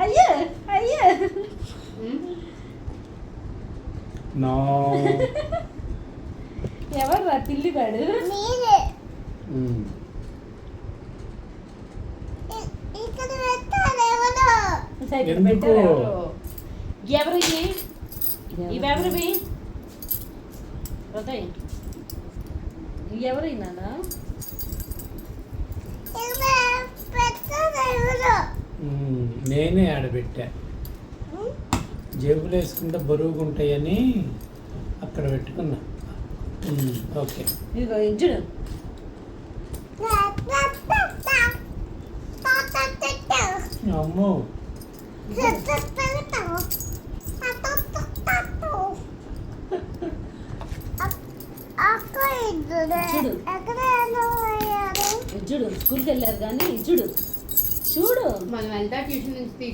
అయ్యో అయ్యో నో ఎవరు రా పిల్లివాడు? ఎందుకు? ఎవరు ఇవెవరివి? ఉదయ్ ఎవరు నాన్న? నేనే ఆడబెట్టా. జేబులు వేసుకుంటే బరువుగా ఉంటాయని అక్కడ పెట్టుకున్నా. ఓకే ఇదిగో ఇంజుడు. అమ్మో చూడు స్కూల్కి వెళ్ళారు కానీ చూడు చూడు మనం వెళ్తా ట్యూషన్ నుంచి